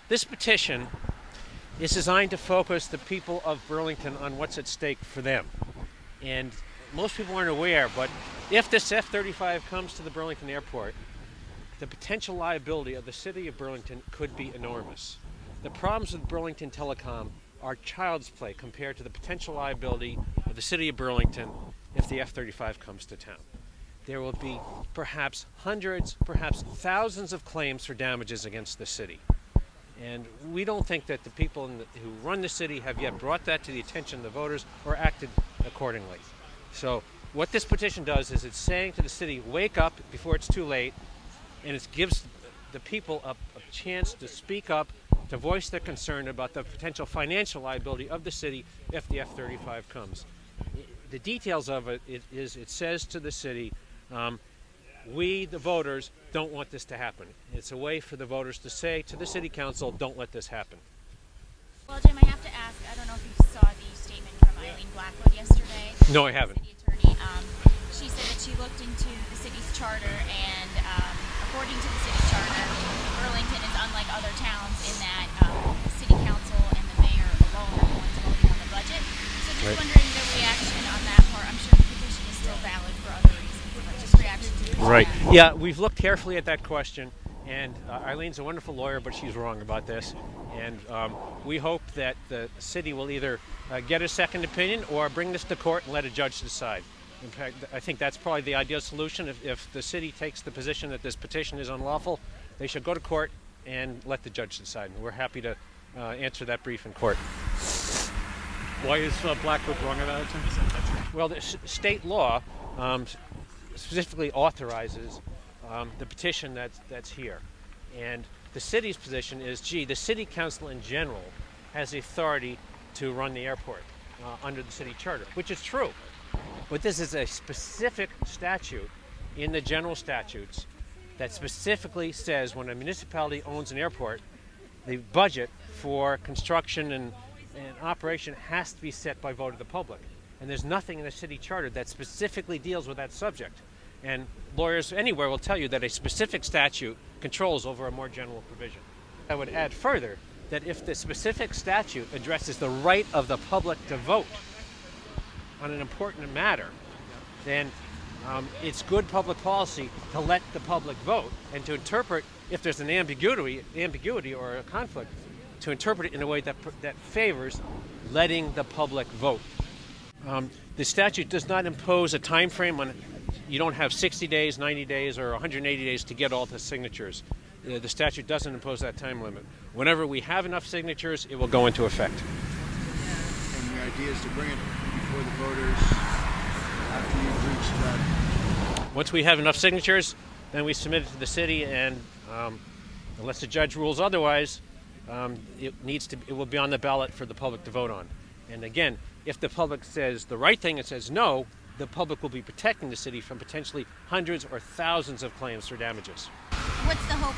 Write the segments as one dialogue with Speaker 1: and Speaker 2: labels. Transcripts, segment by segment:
Speaker 1: This petition is designed to focus the people of Burlington on what's at stake for them. And most people aren't aware, but if this F-35 comes to the Burlington airport, the potential liability of the city of Burlington could be enormous. The problems with Burlington Telecom are child's play compared to the potential liability of the city of Burlington if the F-35 comes to town. There will be perhaps hundreds, perhaps thousands of claims for damages against the city. And we don't think that the people who run the city have yet brought that to the attention of the voters or acted accordingly. So what this petition does is it's saying to the city, wake up before it's too late, and it gives the people a chance to speak up, to voice their concern about the potential financial liability of the city if the F-35 comes. The details of it is it says to the city, we, the voters, don't want this to happen. It's a way for the voters to say to the city council, don't let this happen.
Speaker 2: Well, Jim, I have to ask, I don't know if you saw the statement from Eileen Blackwood yesterday.
Speaker 1: No, I haven't.
Speaker 2: City attorney. She said that she looked into the city's charter, and according to the city's charter, Burlington is unlike other towns in that the city council and the mayor alone are the ones voting on the budget. So just wondering the reaction on that part. I'm sure the petition is still valid for other reasons, but just reaction to that.
Speaker 1: Right. Yeah, we've looked carefully at that question, and Eileen's a wonderful lawyer, but she's wrong about this. And we hope that the city will either get a second opinion or bring this to court and let a judge decide. In fact, I think that's probably the ideal solution. If the city takes the position that this petition is unlawful, they should go to court and let the judge decide. And we're happy to answer that brief in court.
Speaker 3: Why is Blackwood wrong about it?
Speaker 1: Well, the state law specifically authorizes the petition that's here. And the city's position is, the city council in general has the authority to run the airport under the city charter, which is true. But this is a specific statute in the general statutes that specifically says when a municipality owns an airport, the budget for construction and operation has to be set by vote of the public. And there's nothing in the city charter that specifically deals with that subject. And lawyers anywhere will tell you that a specific statute controls over a more general provision. I would add further that if the specific statute addresses the right of the public to vote on an important matter, then it's good public policy to let the public vote and to interpret, if there's an ambiguity or a conflict, to interpret it in a way that favors letting the public vote. The statute does not impose a time frame on you don't have 60 days, 90 days, or 180 days to get all the signatures. The statute doesn't impose that time limit. Whenever we have enough signatures, it will go into effect.
Speaker 4: And the idea is to bring it before the voters after you've reached that.
Speaker 1: Once we have enough signatures, then we submit it to the city, and unless the judge rules otherwise, it will be on the ballot for the public to vote on. And again, if the public says the right thing and says no, the public will be protecting the city from potentially hundreds or thousands of claims for damages.
Speaker 2: What's the hope,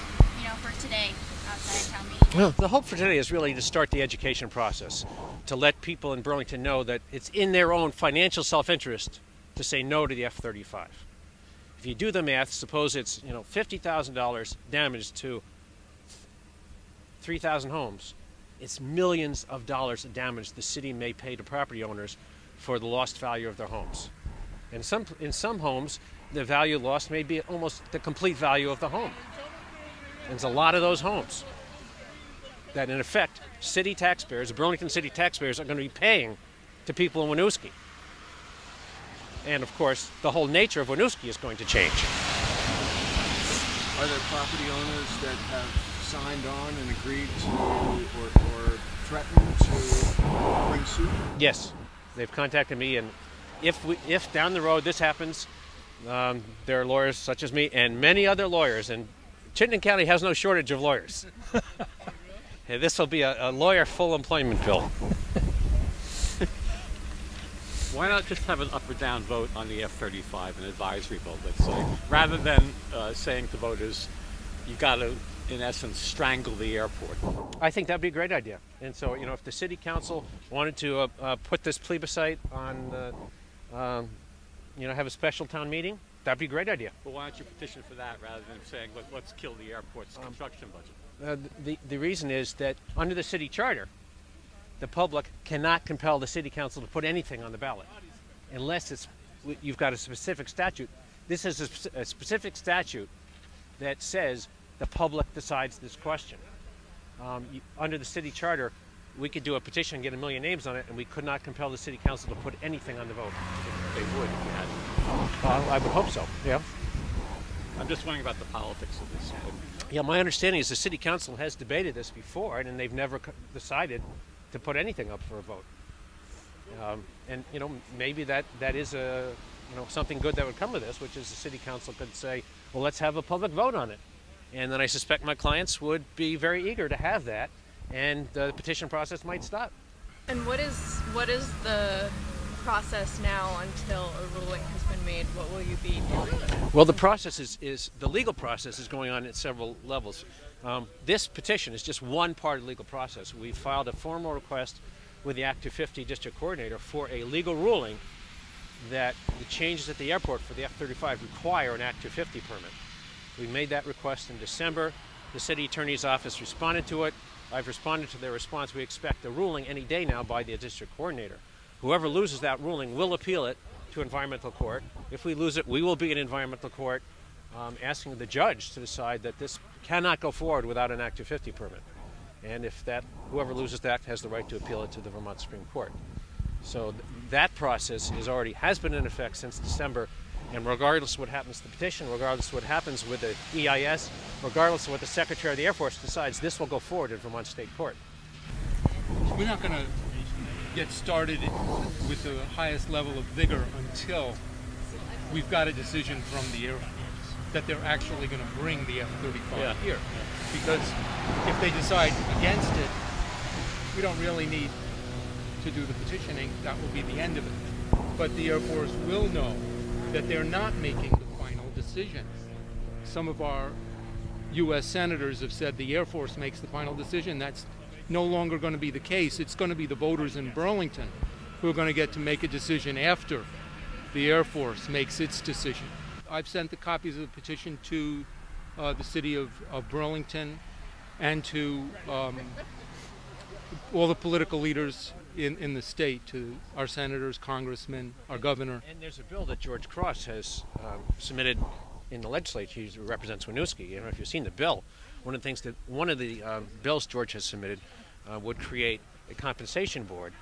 Speaker 2: for today outside town meeting?
Speaker 1: Well, the hope for today is really to start the education process, to let people in Burlington know that it's in their own financial self-interest to say no to the F-35. If you do the math, suppose it's $50,000 damage to 3,000 homes. It's millions of dollars of damage the city may pay to property owners for the lost value of their homes. And in some homes, the value lost may be almost the complete value of the home. There's a lot of those homes that, in effect, city taxpayers, Burlington city taxpayers, are going to be paying to people in Winooski. And, of course, the whole nature of Winooski is going to change.
Speaker 4: Are there property owners that have signed on and agreed to or threatened to bring suit?
Speaker 1: Yes, they've contacted me, and if down the road this happens, there are lawyers such as me and many other lawyers, and Chittenden County has no shortage of lawyers. This will be a lawyer full employment bill.
Speaker 3: Why not just have an up or down vote on the F-35, an advisory vote, let's say, rather than saying to voters, you got to, in essence, strangle the airport?
Speaker 1: I think that'd be a great idea. And so, if the city council wanted to put this plebiscite on, have a special town meeting, that'd be a great idea.
Speaker 3: Well, why don't you petition for that rather than saying, let's kill the airport's construction budget?
Speaker 1: The reason is that under the city charter, the public cannot compel the city council to put anything on the ballot unless you've got a specific statute. This is a specific statute that says the public decides this question. Under the city charter, we could do a petition and get 1 million names on it, and we could not compel the city council to put anything on the vote.
Speaker 3: They would, yeah.
Speaker 1: I would hope so, yeah.
Speaker 3: I'm just wondering about the politics of this.
Speaker 1: Yeah, my understanding is the city council has debated this before, and they've never decided to put anything up for a vote. And maybe that is something good that would come of this, which is the city council could say, well, let's have a public vote on it. And then I suspect my clients would be very eager to have that, and the petition process might stop.
Speaker 5: And what is the process now until a ruling has been made? What will you be doing?
Speaker 1: Well, the process is the legal process is going on at several levels. This petition is just one part of the legal process. We filed a formal request with the Act 250 district coordinator for a legal ruling that the changes at the airport for the F-35 require an Act 250 permit. We made that request in December. The city attorney's office responded to it. I've responded to their response. We expect a ruling any day now by the district coordinator. Whoever loses that ruling will appeal it to environmental court. If we lose it, we will be in environmental court asking the judge to decide that this cannot go forward without an Act 250 permit. And if whoever loses that has the right to appeal it to the Vermont Supreme Court. So that process has been in effect since December. And regardless of what happens to the petition, regardless of what happens with the EIS, regardless of what the Secretary of the Air Force decides, this will go forward in Vermont State Court.
Speaker 6: We're not going to get started with the highest level of vigor until we've got a decision from the Air Force that they're actually going to bring the F-35 here. Because if they decide against it, we don't really need to do the petitioning. That will be the end of it. But the Air Force will know that they're not making the final decision. Some of our U.S. senators have said the Air Force makes the final decision. That's no longer going to be the case. It's going to be the voters in Burlington who are going to get to make a decision after the Air Force makes its decision. I've sent the copies of the petition to the city of Burlington and to all the political leaders in the state, to our senators, congressmen, our governor.
Speaker 1: And there's a bill that George Cross has submitted in the legislature. He represents Winooski. I don't know if you've seen the bill. One of the bills George has submitted would create a compensation board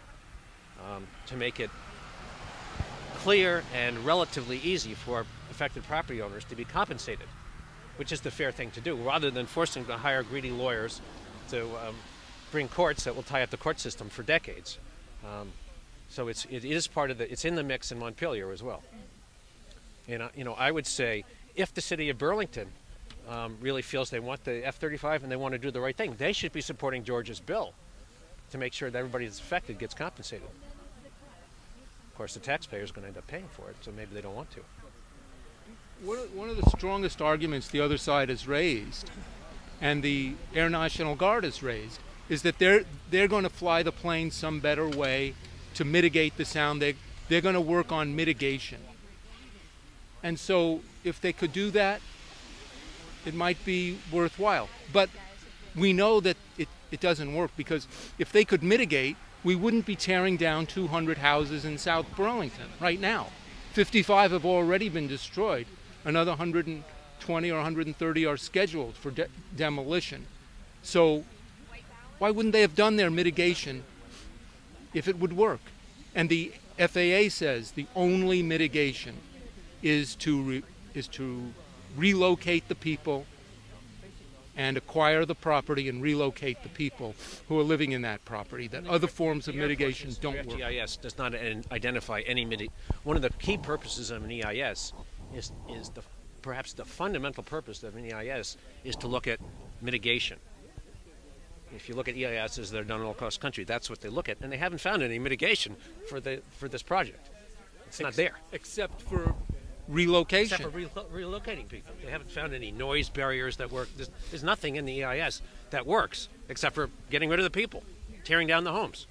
Speaker 1: to make it clear and relatively easy for affected property owners to be compensated, which is the fair thing to do, rather than forcing them to hire greedy lawyers to bring courts that will tie up the court system for decades. So it is part of it's in the mix in Montpelier as well. And I would say if the city of Burlington really feels they want the F-35 and they want to do the right thing, they should be supporting George's bill to make sure that everybody that's affected gets compensated. Of course, the taxpayer is going to end up paying for it, so maybe they don't want to.
Speaker 6: One of the strongest arguments the other side has raised, and the Air National Guard has raised, is that they're going to fly the plane some better way to mitigate the sound. They're going to work on mitigation. And so if they could do that, it might be worthwhile. But we know that it doesn't work, because if they could mitigate, we wouldn't be tearing down 200 houses in South Burlington right now. 55 have already been destroyed. Another 120 or 130 are scheduled for demolition. So why wouldn't they have done their mitigation if it would work? And the FAA says the only mitigation is to relocate the people and acquire the property and relocate the people who are living in that property. That other forms of mitigation don't work.
Speaker 1: EIS does not identify any One of the key purposes of an EIS is perhaps the fundamental purpose of an EIS is to look at mitigation. If you look at EISs that are done all across the country, that's what they look at, and they haven't found any mitigation for this project. It's not there.
Speaker 6: Except for relocation.
Speaker 1: Except for relocating people. They haven't found any noise barriers that work. There's nothing in the EIS that works except for getting rid of the people, tearing down the homes.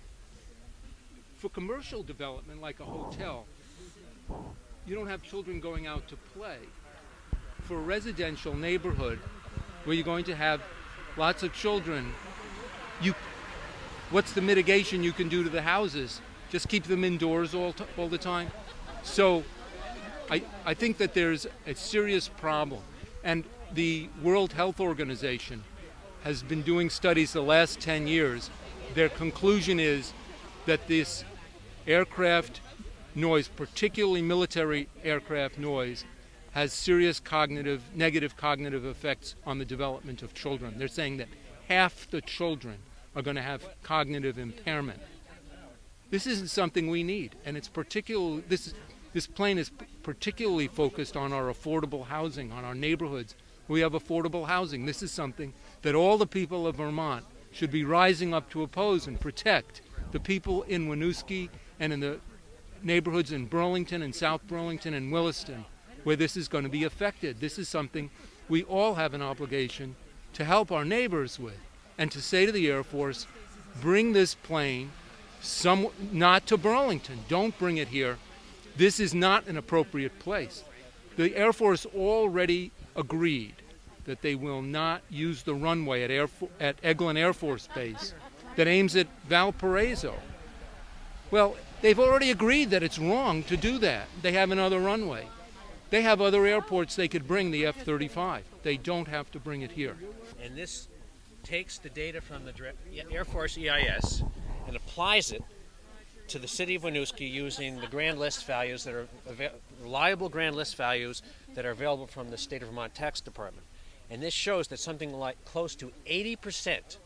Speaker 6: For commercial development, like a hotel, you don't have children going out to play. For a residential neighborhood where you're going to have lots of children, what's the mitigation you can do to the houses? Just keep them indoors all the time? So I think that there's a serious problem. And the World Health Organization has been doing studies the last 10 years. Their conclusion is that this aircraft noise, particularly military aircraft noise, has serious negative cognitive effects on the development of children. They're saying that half the children are going to have cognitive impairment. This isn't something we need, and it's this plane is particularly focused on our affordable housing, on our neighborhoods. We have affordable housing. This is something that all the people of Vermont should be rising up to oppose and protect. The people in Winooski and in the neighborhoods in Burlington and South Burlington and Williston, where this is going to be affected. This is something we all have an obligation to help our neighbors with, and to say to the Air Force, bring this plane not to Burlington. Don't bring it here. This is not an appropriate place. The Air Force already agreed that they will not use the runway at Eglin Air Force Base that aims at Valparaiso. Well, they've already agreed that it's wrong to do that. They have another runway. They have other airports they could bring the F-35. They don't have to bring it here.
Speaker 1: And this takes the data from the Air Force EIS and applies it to the city of Winooski using the grand list values that are reliable grand list values that are available from the state of Vermont Tax Department. And this shows that something like close to 80%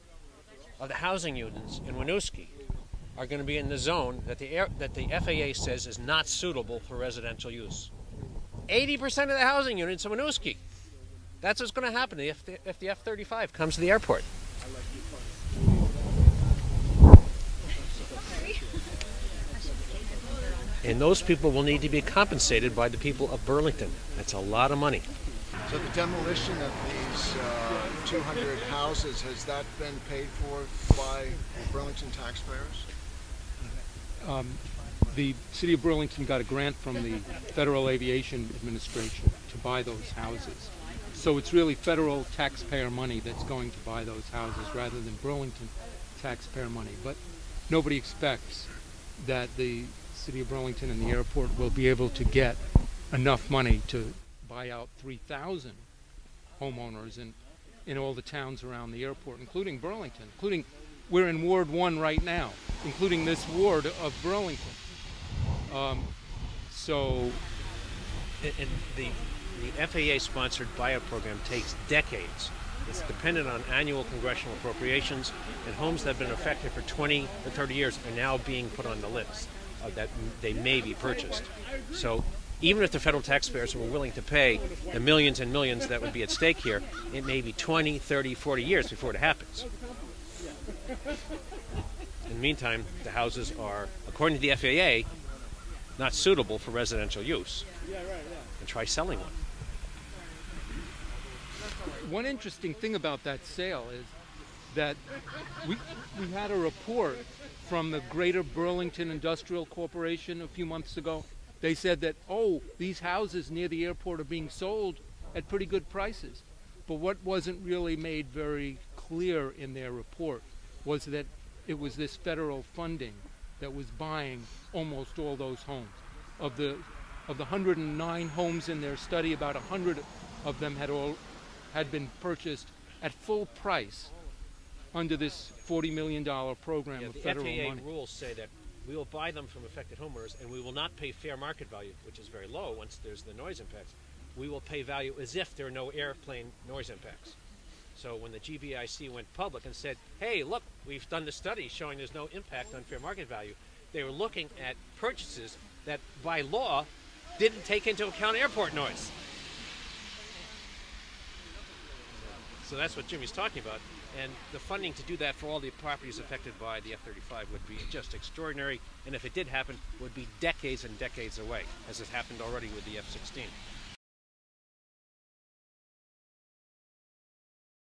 Speaker 1: of the housing units in Winooski are going to be in the zone that the FAA says is not suitable for residential use. 80% of the housing units in Winooski. That's what's going to happen if the F-35 comes to the airport. And those people will need to be compensated by the people of Burlington. That's a lot of money.
Speaker 4: So the demolition of these 200 houses, has that been paid for by Burlington taxpayers?
Speaker 6: The city of Burlington got a grant from the Federal Aviation Administration to buy those houses. So it's really federal taxpayer money that's going to buy those houses rather than Burlington taxpayer money. But nobody expects that the city of Burlington and the airport will be able to get enough money to buy out 3,000 homeowners in all the towns around the airport, including Burlington, we're in Ward 1 right now, including this ward of Burlington.
Speaker 1: And the FAA-sponsored buyout program takes decades. It's dependent on annual congressional appropriations, and homes that have been affected for 20 or 30 years are now being put on the list that they may be purchased. So even if the federal taxpayers were willing to pay the millions and millions that would be at stake here, it may be 20, 30, 40 years before it happens. In the meantime, the houses are, according to the FAA, not suitable for residential use. And try selling one.
Speaker 6: One interesting thing about that sale is that we had a report from the Greater Burlington Industrial Corporation a few months ago. They said that, these houses near the airport are being sold at pretty good prices. But what wasn't really made very clear in their report was that it was this federal funding that was buying almost all those homes. Of the 109 homes in their study, about 100 of them had been purchased at full price under this $40 million program of federal money.
Speaker 1: The FAA rules say that we will buy them from affected homeowners, and we will not pay fair market value, which is very low once there's the noise impacts. We will pay value as if there are no airplane noise impacts. So when the GBIC went public and said, hey, look, we've done the study showing there's no impact on fair market value, they were looking at purchases that, by law, didn't take into account airport noise. So that's what Jimmy's talking about. And the funding to do that for all the properties affected by the F-35 would be just extraordinary. And if it did happen, would be decades and decades away, as has happened already with the F-16.